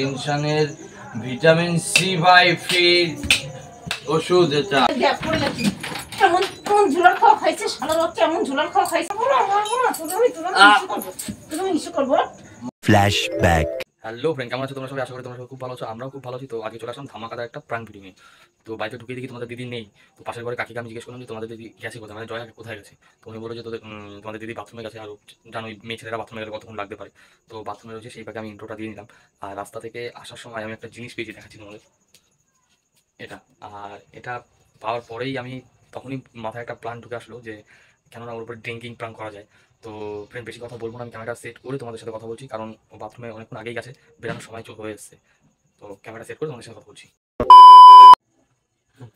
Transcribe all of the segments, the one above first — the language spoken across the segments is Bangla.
টেনশনের ভিটামিন সি বাই ফ্রি ওষুধ এটা। কেমন কেমন ঝুলার খাওয়া খাইছে শালা বাচ্চা, এমন ঝুলার খাওয়া খাইছে তুমি ইস্যু করবো। ফ্ল্যাশব্যাক। হ্যালো ফ্রেন্ড, কেমন আছো তোমরা সবাই? আশা করি তোমরা খুব ভালো আছো, আমরাও খুব ভালো আছি। তো আজকে চলে আসলাম ধামাকাদার একটা প্রাঙ্ক ভিডিও নিয়ে। তো বাড়িতে ঢুকে দেখি তোমাদের দিদি নেই। তো পাশের ঘরে কাকিকে আমি জিজ্ঞেস করলাম যে তোমাদের দিদি গেছে কোথায়, মানে জয়া কোথায় গেছে। তো উনি বললো যে তোমাদের দিদি বাথরুমে গেছে। আর জানো মেয়ে ছেলেরা বাথরুমে গেলে কতক্ষণ লাগতে পারে। তো বাথরুমে রয়েছে, সেই পাকে আমি ইন্ট্রোটা দিয়ে নিলাম। আর রাস্তা থেকে আসার সময় আমি একটা জিনিস পেয়েছি, দেখাচ্ছি তোমাদের এটা। আর এটা পাওয়ার পরেই আমি তখনই মাথায় একটা প্ল্যান ঢুকে আসলো যে কেননা ওর উপরে ড্রিঙ্কিং প্রাঙ্ক করা যায়। তো ফ্রেন্ড বেশি কথা বলবো না, আমি ক্যামেরা সেট করে তোমাদের সাথে কথা বলছি, কারণ বাথরুমে অনেকক্ষণ আগেই গেছে, বেরানোর সময় চোখ হয়ে এসছে। তো ক্যামেরা সেট করে তোমাদের সাথে কথা বলছি।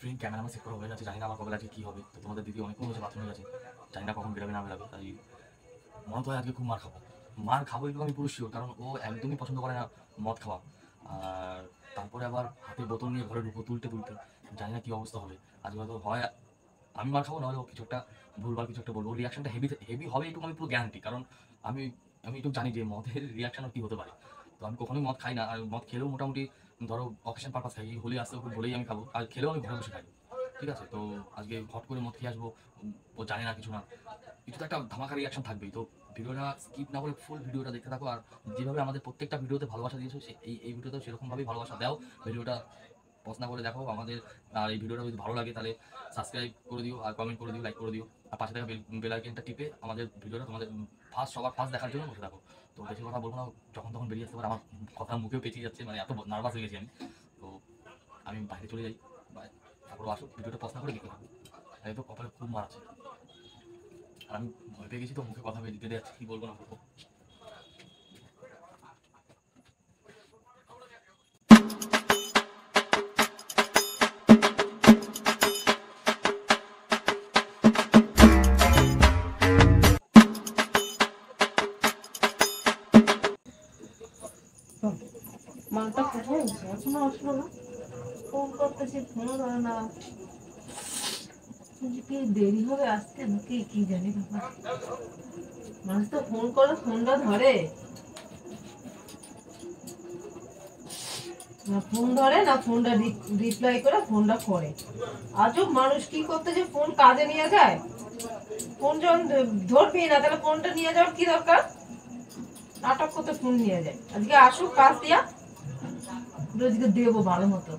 ফ্রেন্ড ক্যামেরা আমার সেট করা হয়ে গেছে, জানি না আমার কবে আজকে কী হবে। তো তোমাদের দিদি অনেকক্ষণ হচ্ছে বাথরুমে গেছে, জানি না কখন বেরোবে না বেরোবে। তাই মনে তো হয় আজকে খুব মার খাবো এটুকু আমি পুরো শিওর, কারণ ও একদমই পছন্দ করে না মদ খাওয়া। আর তারপরে আবার হাতে বোতল নিয়ে ঘরে ঢুকবো তুলতে জানি না কী অবস্থা হবে। আজকে হয়তো হয় আমি মার খাবো, নাহলে ও কিছু একটা ভুলভাল কিছু একটা বলবো। রিয়াকশনটা হেভি হবে এটুকু আমি পুরো গ্যারান্টি, কারণ আমি একটু জানি যে মদের রিয়াকশনও কী হতে পারে। তো আমি কখনোই মদ খাই না, আর মদ খেলেও মোটামুটি ধরো অকেশন পারপাস খাই, হোলি আসতে ওকে বলেই আমি খাবো, আর খেলেও আমি ঘরে বসে খাই। ঠিক আছে, তো আজকে হট করে মদ খেয়ে আসবো, ও জানে না কিছু না, কিছু তো একটা ধামাকা রিয়াকশন থাকবেই। তো ভিডিওটা স্কিপ না করে ফুল ভিডিওটা দেখতে থাকো। আর যেভাবে আমাদের প্রত্যেকটা ভিডিওতে ভালোবাসা দিয়েছো, এই ভিডিওতেও সেরকমভাবেই ভালোবাসা দাও। ভিডিওটা পছন্দ করে দেখো আমাদের। আর এই ভিডিওটা যদি ভালো লাগে তাহলে সাবস্ক্রাইব করে দিও, আর কমেন্ট করে দিও, লাইক করে দিও। আর পাশে থাকা বেল আইকনটা টিপে আমাদের ভিডিওটা তোমাদের সবার ফার্স্ট দেখার জন্য বসে থাকো। তো বেশি কথা বলবো না, যখন তখন বেরিয়ে আসতে পারে, আমার কথা মুখেও পেঁচিয়ে যাচ্ছে, মানে এত নার্ভাস হয়ে গেছি আমি। তো আমি বাইরে চলে যাই, তারপর আসো, ভিডিওটা পছন্দ করে দেখতে থাকো। তাই তো কপালে খুব মার আছে, আর আমি ভয় পেয়ে গেছি, তো মুখে কথা বেরিয়ে যাচ্ছে, কী বলবো না বলবো। মালটা কোথায় এখনো আসলো না, ফোন করতেছি ফোনও ধরে না। কি দেরি হবে আসতে নাকি কি জানি বাবা। মানুষ তো ফোন করে ফোনটা ধরে না, ফোন ধরে না, ফোনটা রিপ্লাই করে ফোনটা করে। আজব মানুষ, কি করতে যে ফোন কাজে নিয়ে যায়। ফোন যখন ধরবি না তাহলে ফোনটা নিয়ে যাওয়ার কি দরকার, নাটক করতে ফোন নিয়ে যায়। আজকে আসুক কাজ দিয়া, রোজকে দেবো ভালো মতো।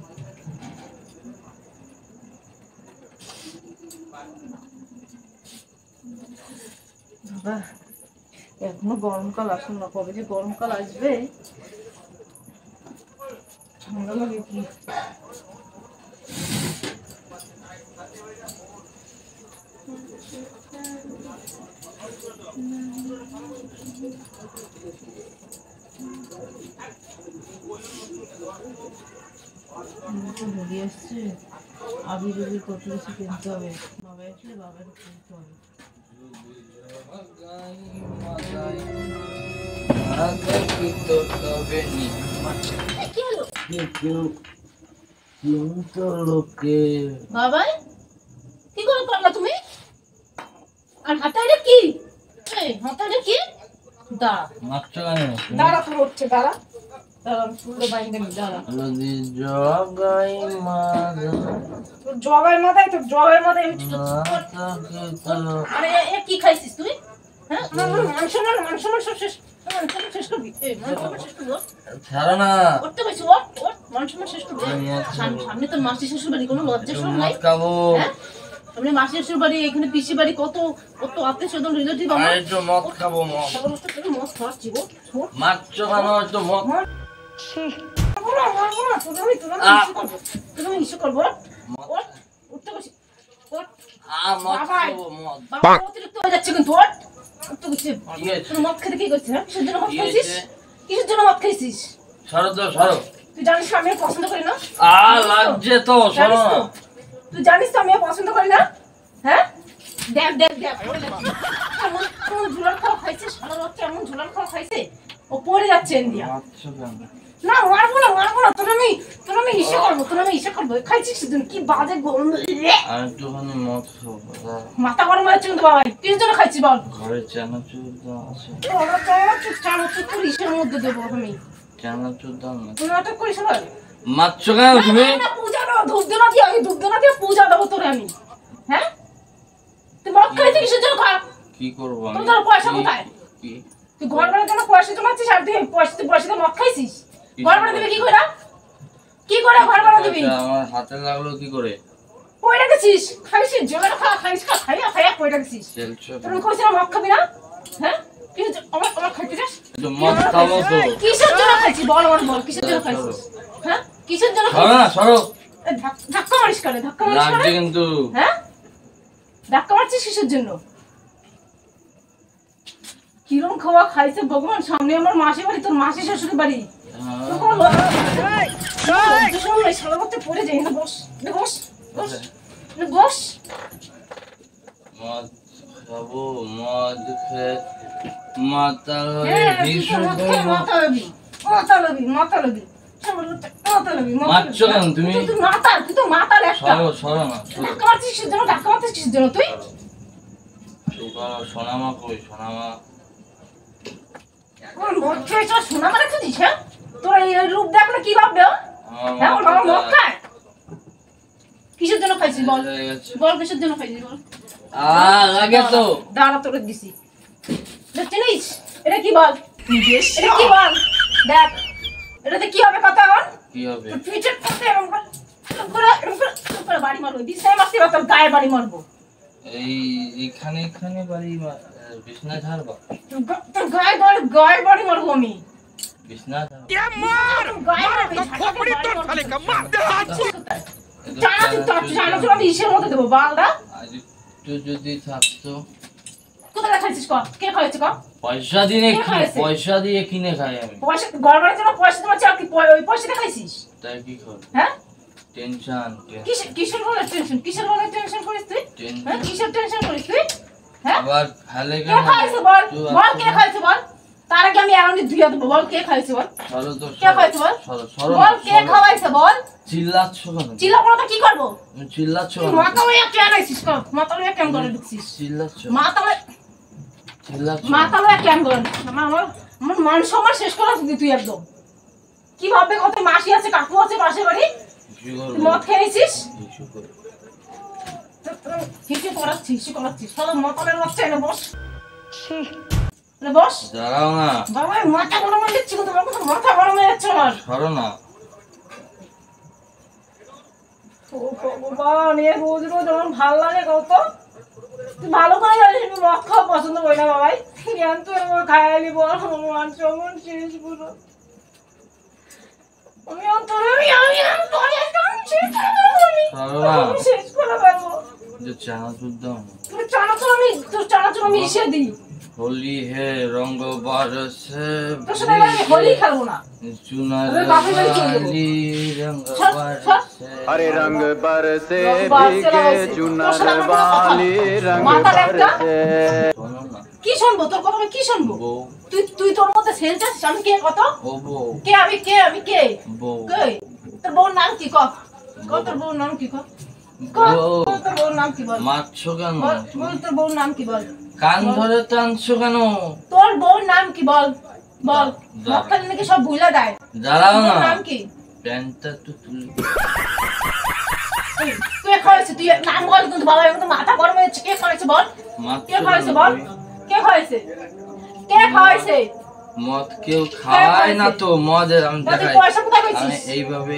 বাবা এখনো গরমকাল আসুন না, কবে যে গরমকাল আসবে ঠান্ডা লাগে কি। হোলি আসছে, আবির কত কিছু কিনতে হবে, বাবা আসলে বাবার কিনতে হবে। বাবাই কি করে করলা তুমি? আর হাতাইটা কি? হাতাইটা কি? দাঁড়া তো হচ্ছে, দাঁড়া জগাই মাথায় তো জগাই মাথায় কি খাইছিস তুই? হ্যাঁ মাংস মাংস শেষ শেষ করবি, সামনে তো মাসি শ্বশুর বাড়ি, কোনো লজ্জা শরম নাই? সামনে মাসি শ্বশুর বাড়ি, এখানে পিসি বাড়ি, কত কত আত্মীয় স্বজন রিলেটিভ। মদ খাবো, মদ খাওয়াচ্ছি গো, তুমি ইস্যু করবো। উঠতে বসি অতিরিক্ত হয়ে যাচ্ছে কিন্তু, মদ খেতে কি করছিস? কিসের জন্য মদ খাইছিস? কিসের জন্য মদ খাইছিস? তুই জানিস আমি পছন্দ করি না? তুই জানিস তো আমি পছন্দ করি না? হ্যাঁ দেখ দেখ দেখ কেমন ঝুলার খাওয়া খাইছে শালা বাচ্চা, এমন ঝুলার খাওয়া খাইছে, ও পড়ে যাচ্ছে ইন্ডিয়া। না মারবো না, তোর আমি ইসে করবো, খাইছিস তুই? কি বাজে গন্ধ, মাথা গরম হচ্ছে কিন্তু বাবা। কিসের জন্য খাইছিস বল? ঘরে চানাচুর আছে, চানাচুর তোর ইসের মধ্যে দেবো আমি। চানাচুর দাও না। তুই নাটক করিস আবার? মারছো কেন তুমি? না, পূজা দাও, ধূপ দেনা দিয়ে, আমি ধূপ দেনা দিয়ে পূজা দেবো তোরে আমি। হ্যাঁ? তুই মদ খাইছিস কিসের জন্য খা? কি করবো আমি? তোর পয়সা কোথায়? কি তুই ঘর ভাড়ার জন্য পয়সা জমাচ্ছিস আর তুই পয়সা দিয়ে মদ খাইছিস? ঘর ভাড়া দিবি কি করে? কি করে ঘর ভাড়া দিবি? আমার হাতে লাগলো কি করে? কই রেখেছিস? খাইছিস জোরে খাইছিস, খাইয়া কই রেখেছিস? চলছো তুই কইছিস মদ খাবি না? হ্যাঁ? কি আমার খাইতে যাস? তো মদ খাবো তো। কিসের জন্য খাইছিস? বল কিসের জন্য খাইছিস? হ্যাঁ? কিসের জন্য সরো না, সরো। ধাক্কা মারিস কেন? লাগছে কিন্তু। হ্যাঁ? ধাক্কা মারছিস কিসের জন্য? কিরম খাওয়া খাইছে ভগবান, সামনে আমার মাসি বাড়ি, তোর মাসি শ্বশুর বাড়ি। পড়ে যাই না, বস বস বস বস। মদ খাবো, মদ খেয়ে মাতাল হয়ে হ্যাঁ, ভীষণ মাতালবি। মারছো কেন তুমি? তুই তো মাতাল একটা। সরো না। ধাক্কা মারছিস কিসের জন্য? ধাক্কা মারছিস কিসের জন্য তুই? সোনামা কই? সোনামা মদ খেয়েছ, সোনামা রেখেছিস? হ্যাঁ, তোর এই রূপ দেখলে কি ভাববে? হ্যাঁ, ওর বাবা মদ খায়। কিসের জন্য খাইছিস বল? বল কিসের জন্য খাইছিস বল? লাগে তো। দাঁড়া তোরে দিছি। চিনিস এটা কি বল? এটা কি বল? দেখ এটাতে কি হবে কথা বল? কি হবে? ফিচার করতে এরকম করে বাড়ি মারবো, দিশাই মারতে তোর গায়ে বাড়ি মারবো। এই এখানে বাড়ি বিছনায় ঝাড়বা? তোর গায়ে বাড়ি মারবো আমি। বিছনায় জানাচুর আমি ইসের মধ্যে দেবো বালটা। আজ একটু যদি থাকতো। কোথায় খাইছিস ক? কে খাইছে ক? পয়সা দিয়ে কিনে খাই আমি। পয়সা গড়বড়ের জন্য পয়সা তোমার চাকরি, ওই পয়সাটা খাইছিস? তাই কি কর? হ্যাঁ, টেনশন। কিসের বলে টেনশন করিস তুই? হ্যাঁ, কিসের টেনশন করিস তুই? হ্যাঁ, আবার ফেলে কে খাইছে বল? বল কে খাইছে বল? তার আগে আমি এখনই ধুইয়া দেবো। বল কে খাইছে বল? সরো তো। কে খাইছে বল? সরো। বল কে খাওয়াইছে বল? চিল্লাচ্ছ কেন? চিল্লাবো না কি করবো? চিল্লাচ্ছ তুই কেন? মাথা লইয়া কেন আইছিস ক? মাথা লইয়া কেন করে ঢুকছিস? চিল্লাচ্ছ। মাথা লইয়া কেন করে? আমার মান সম্মান শেষ করা তুই একদম। কি ভাববে কত মাসি আছে, কাকু আছে পাশে বাড়ি? মদ খেয়েছিস? হিসু করাচ্ছিস সব মতলের বাচ্চা। এনে বস, বস। দাঁড়াও না বাবা, মাথা গরম হয়ে যাচ্ছে কিন্তু, মাথা গরম হয়ে যাচ্ছে আমার। সরো না। ও ভগবান, এ রোজ আমার ভাল লাগে কত। তুই ভালো করে জানিস আমি মদ খাওয়া পছন্দ করি না বাবাই। জ্ঞান তুই আমার খাইলি বল, আমার মান সম্মান শেষ পুরো। শেষ করে পারবো। তোর চানাচুর আমি ইসে দিই। होली है रंग बरसे তোর সাথে আমি হোলি খেলবো না। चुनर अरे बापरे बाड़ी चल गए। वाली रंग छत, बरसे हरे रंग बरसे बरसे भीगे बरसे। चुनर तो साला वाली रंग माता लगता? बरसे। শোনো না কি শুনবো তোর কথা? আমি কি শুনবো? বউ তুই তোর মধ্যে সেলস আছিস। আমি কে কত? ও বউ কে আমি কে? বউ কে? তোর বউর নাম কি ক? তোর বউর নাম কি ক? বউ তোর বউর নাম কি বল? মারছো কেন? বল তোর বউর নাম কি বল? কান ধরে টানছো কেন? তোর বউর নাম কি বল? বল। দাঁড়া। মক্কালে নাকি সব ভুলে দেয়। দাঁড়াও তোর না নাম কি? প্যান্টটা তো তুলি তুই খাওয়াইছে, তুই নাম বল কিন্তু বাবা, এখন তো মাথা গরম হয়েছে। কে খাওয়াইছে বল? কে খাওয়াইছে বল? কে খাওয়াইছে? মদ কেউ খায় না তো। মদের আমি তুই দেখাই পয়সা কোথায় আমি পেয়েছিস? এইভাবে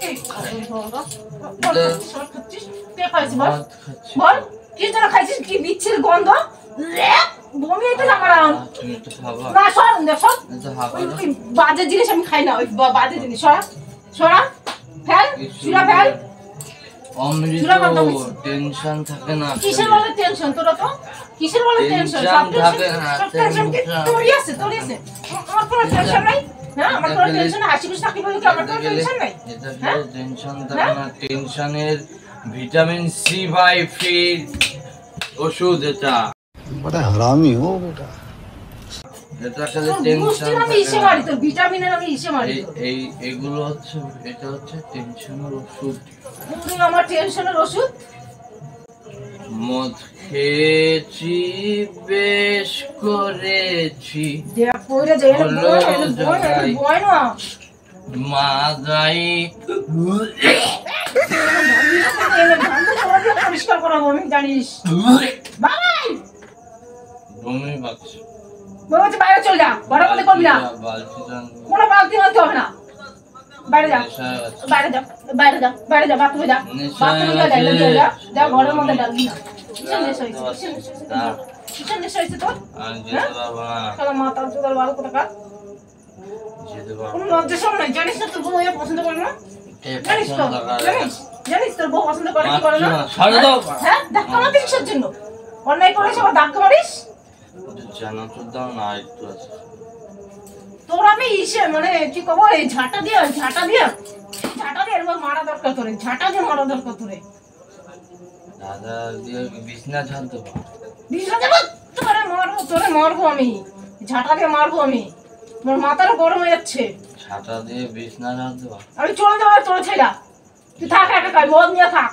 কে খাওয়াইছে বল? মদ খাচ্ছি বল কি জন্য খাইছিস? কি বিচ্ছির গন্ধ, বমি হইতে আমার। তুমি তো খাবা না সর, সর। তো খাবা না। ওই বাজে জিনিস আমি খাই না, ওই বাজে জিনিস। সরা ফেল, চুরা ফেল। অমৃত চুরা গন্ধ হয়েছে। টেনশন থাকে না। কিসের বলে টেনশন তোরা তো? কিসের বলে টেনশন? সব টেনশন কি তোরই আছে? আমার কোনো টেনশন নাই। হ্যাঁ, আমার কোনো টেনশন নাই। হাসি খুশি থাকি বলে কি আমার কোনো টেনশন নাই? এটা হ্যাঁ? টেনশন থাকে না। টেনশনের ভিটামিন সি বাই ফ্রি ওষুধ এটা। बड़ा हरामी हो बेटा। এটা খেলে তোর টেনশন পুষ্টির আমি ইসে মারি, তোর ভিটামিনের আমি ইসে মারি। এইগুলো হচ্ছে, এটা হচ্ছে টেনশনের ওষুধ। তুই আমার টেনশনের ওষুধ। মদ খেয়েছি বেশ করেছি। দেখ পড়ে যায় না বয় না মা যাই পরিষ্কার করাবো আমি জানিস বাবাই বমি বাক্স বলছে বাইরে চল যা বড় কথা করবি না বালতি জান কোনো বালতি মারতে হবে না বাইরে যা বাইরে যা বাইরে যা বাইরে যা বাথরুমে যা বাথরুমে যা ডাল দিয়ে যা যা ঘরের মধ্যে ডাল না কিসের নেশা হয়েছে কিসের নেশা হয়েছে তোর আমি যেতে পারবো না শালা মাথা চোদার বাল কোথা কার যেতে পারবো কোনো লজ্জা শরম নাই জানিস না তোর বউ এ পছন্দ করে না জানিস তো জানিস তোর বউ পছন্দ করে কি করে না ছাড়ো দাও হ্যাঁ ধাক্কা মারিস কিসের জন্য অন্যায় করেছ আবার ধাক্কা মারিস জানা তো দাও না একটু আছে তোর আমি ইসে মানে কি কব এই ঝাঁটা দিয়ে এরকম মারা দরকার তোরে ঝাঁটা দিয়ে মারা দরকার তোরে দাদা দিয়ে বিছনা ঝাল দেবো বিছনা দেবো তোরে মারবো আমি ঝাঁটা দিয়ে মারবো আমি আমার মাথাটা গরম হয়ে যাচ্ছে ছাতা দিয়ে বিছনা ঝাল দেবো আমি চলে যাবো তোর ছেড়া তুই থাক একা কাজ মদ নিয়ে থাক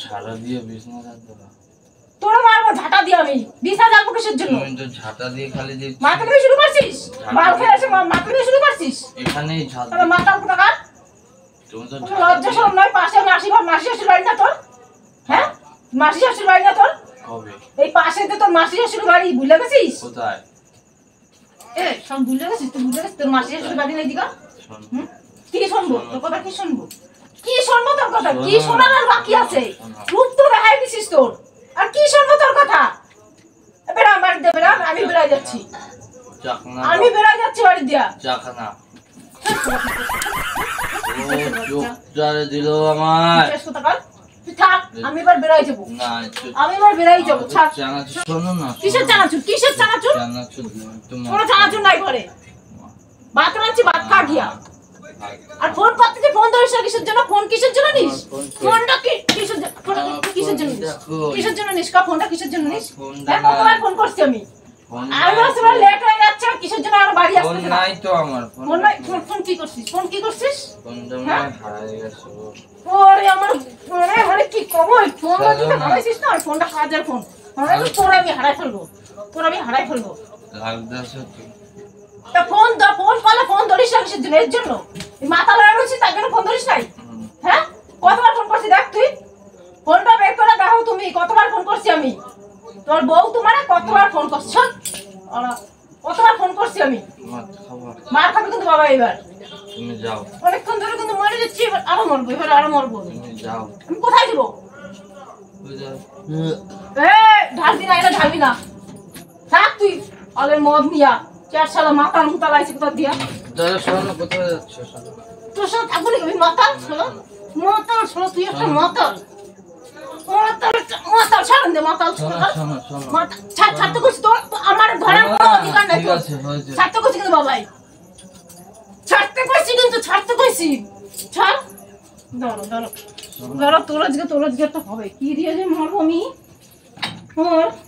ছাতা দিয়ে বিছনা ঝাল দেবো তোরা মারবো ঝাঁটা দিয়ে আমি বিছনা যাবো কিসের জন্য তুমি তো ছাতা দিয়ে খালি যে মাথা নিয়ে শুরু করছিস বাল খেয়ে এসে মাথা নিয়ে শুরু করছিস এখানেই ঝাল তাহলে মাথা কোথা কার তুমি তো কোনো লজ্জা শরম নয় পাশে মাসি শাশুড়ি বাড়ি না তোর হ্যাঁ মাসি শাশুড়ি বাড়ি না তোর কবে এই পাশে তো তোর মাসি শাশুড়ি বাড়ি ভুলে গেছিস কোথায় এ সব ভুলে গেছিস তুই ভুলে গেছিস তোর মাসি শাশুড়ি বাড়ি নাই দিকা শোন কি শুনবো তোর কথা কি শুনবো কি শুনবো তোর কথা কি শোনার আর বাকি আছে রূপ তো দেখাই দিছিস তোর আর কি শুনবো তোর কথা বেড়া বাড়ি দে বেড়া আমি বেড়াই যাচ্ছি চাকনা আমি বেড়াই যাচ্ছি বাড়ি দিয়া চাকনা ও চোখ জারে দিল আমার শেষ কথা কাল তুই থাক আমি এবার বেড়াই যাবো না আমি এবার বেড়াই যাবো ছাড় চানাচুর শোনো না কিসের চানাচুর চানাচুর তোমার কোনো চানাচুর নাই ঘরে ভাত রাঁধছি ভাত খা গিয়া আর ফোন করতে ফোন ধরিস না কিসের জন্য ফোন কিসের জন্য নিস ফোনটা কিসের জন্য ফোনটা কিসের জন্য নিস কিসের জন্য নিস কা ফোনটা কিসের জন্য নিস কতবার ফোন করছি আমি আর সময় লেট হয়ে যাচ্ছে কিসের জন্য আর বাড়ি ফোন আসতে নাই তো আমার ফোন নাই ফোন কি করছিস ফোনটা হারিয়ে গেছে ওরে আমার মানে কি কব ফোনটা দিতে হারাইছিস না ফোনটা হাজার ফোন মানে তোর আমি হারাই ফেলবো লাগতেছে তো তা ফোন করলে ফোন ধরিস না কিসের জন্য এর জন্য এই মাথা লড়া রয়েছিস তার জন্য ফোন ধরিস নাই হ্যাঁ কতবার ফোন করছি দেখ তুই ফোনটা বের করে দেখো তুমি কতবার ফোন করছি আমি তোর বউ তোমার কতবার ফোন করছ কতবার ফোন করছি আমি মত খাবার মার খাবে কিন্তু বাবা এবার তুমি যাও অনেকক্ষণ ধরে কিন্তু মরে যাচ্ছি এবার আরো মরবো তুমি যাও আমি কোথায় যাবো বুঝাও ঢালবি না এটা ঢালবি না থাক তুই আগে মদ নিয়া 4 সালে মাতাল মুতাল আইছে কোথা দিয়া দাদা শোনো কোথায় যাচ্ছ শোনো তোর সাথে থাকবো নাকি আমি মাতাল শোনো তুই একটা মাতাল ছাড়েন দে মাতাল শোনো ছাড়তে করছি তোর আমার ধরার কোনো অধিকার নাই ঠিক তোর আছে হয়েছে ছাড়তে করছি কিন্তু বাবাই ছাড়তে করছি ছাড় ধরো তোর আজকে একটা হবে কি দিয়ে যে মরবো আমি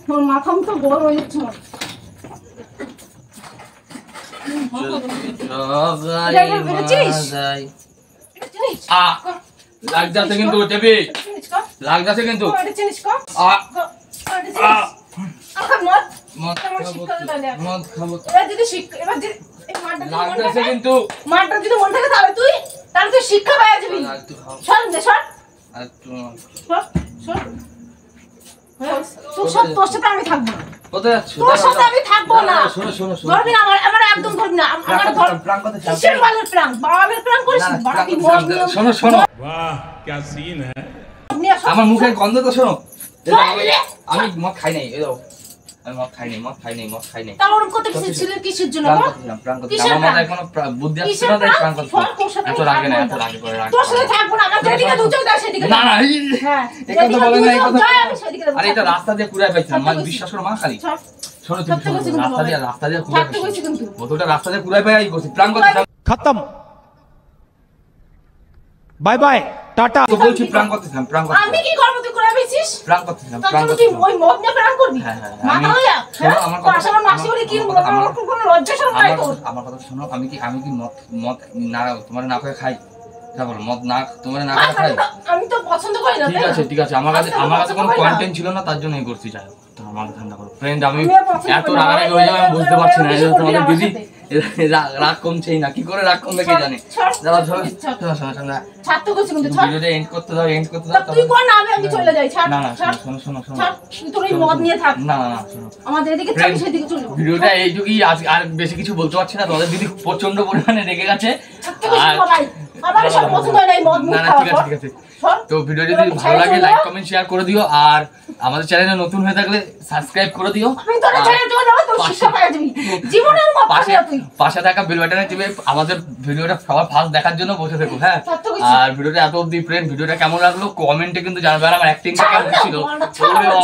ওর মাথা তো গরম হয়ে যাচ্ছে লাগছে কিন্তু টেপি লাগছে কিন্তু মদ খাবো লাগছে কিন্তু মারটা যদি মন থাকে তাহলে তুই শিক্ষা পাওয়া যাবি সর তোর সাথে আমি থাকবো না কোথায় যাচ্ছ তোর সাথে আমি থাকবো না শোনো ধরবি না আমার একদম ধরবি না আমার ধর প্রাণ কথা কিসের বালের প্রাণ বালের প্রাণ করিস বাড়া কি মর শোনো वाह क्या सीन है আমার মুখের গন্ধ তো শোনো শোন, আমি মদ খাই নাই এলো আমি মদ খাই নাই তাহলে ওরকম করতে কিসের জন্য প্রাণ কথা কিসের আমার মাথায় কোনো বুদ্ধি আসছে না তাই প্রাণ কথা এত রাগে না এত রাগে করে রাগ তোর সাথে থাকবো না আমার যেদিকে দু চোখ দেয় সেদিকে না না হ্যাঁ এই কথা বলেন না এই কথা আমি সেদিকে আরে এটা রাস্তা দিয়ে কুড়ায় পাইছিলাম মানে বিশ্বাস করো মা খালি শোনো তুমি রাস্তা দিয়ে কুড়ায় থাকতে কইছি কিন্তু বোতলটা রাস্তা দিয়ে কুড়ায় পাই করছি প্রাণ কথা खत्म बाय बाय टाटा তো বলছি প্রাণ করতেছিলাম আমি কি করব তুই করে বেছিস প্রাণ করতেছিলাম তার জন্য তুই ওই মদ নিয়ে প্রাণ করবি হ্যাঁ, হ্যাঁ, মাথা আমি- হইয়া শোনো, আমার কথা- আমার মাসি বলে কি আমার কোনো লজ্জা শরম নাই তোর আমার কথা শোনো আমি কি মদ না তোমার না করে খাই হ্যাঁ বলো মদ না তোমার না করে খাই আমি তো পছন্দ করি না ঠিক আছে আমার কাছে কোনো কন্টেন্ট ছিল না তার জন্য এই করছি যাই হোক। মাথা ঠান্ডা করো ফ্রেন্ড। আমি আমিও পছন্দ এত করি না, রাগারাগি আমার হয়ে যাবে আমি বুঝতে পারছি না। এরকম তোমাদের আমার দিদি সাথে। রাগ কমছেই না, কি করে রাগ কমবে কে জানে। দাও শোনো ছাড়তে করছি কিন্তু ছাড়। ভিডিওটা এন্ড করতে দাও, এন্ড করতে তা দাও। তুই কর না, আমি চলে যাই। ছাড় না না ছাড় শোনো শোনো শোনো ছাড়। তুই তোর এই মদ নিয়ে থাক, না না না শোনো আমাদের এদিকে Friend, চাবি সেদিকে চলে যাবো। ভিডিওটা এইটুকুই, আর বেশি কিছু বলতে পারছি না। তোমাদের দিদি প্রচন্ড পরিমাণে রেগে গেছে। ছাড়তে করছি বাবাই, আমার সব পছন্দ হয় না এই মদ মুখ না না খাওয়া। ঠিক আছে ঠিক আছে। সর। তো ভিডিও যদি তোরা ভালো ছেড়ে লাগে চলে লাইক যাও। কমেন্ট শেয়ার করে দিও, আর আমাদের চ্যানেলে নতুন হয়ে থাকলে সাবস্ক্রাইব করে দিও। আমি তোরে আর ছেড়ে চলে যাবো, তোর শিক্ষা পাওয়া যাবি। জীবনের মদ খাবি না তুই। পাশে থাকা বেল বাটনে টিপে আমাদের ভিডিওটা সবার ফার্স্ট দেখার জন্য বসে থেকো। হ্যাঁ, সত্য কিছু। আর ভিডিওটা এত অবধি ফ্রেন্ড, ভিডিওটা কেমন লাগলো কমেন্টে কিন্তু জানাবে। আর আমার অ্যাক্টিংটা কেমন ছিল ছাড় না, ছাড় না।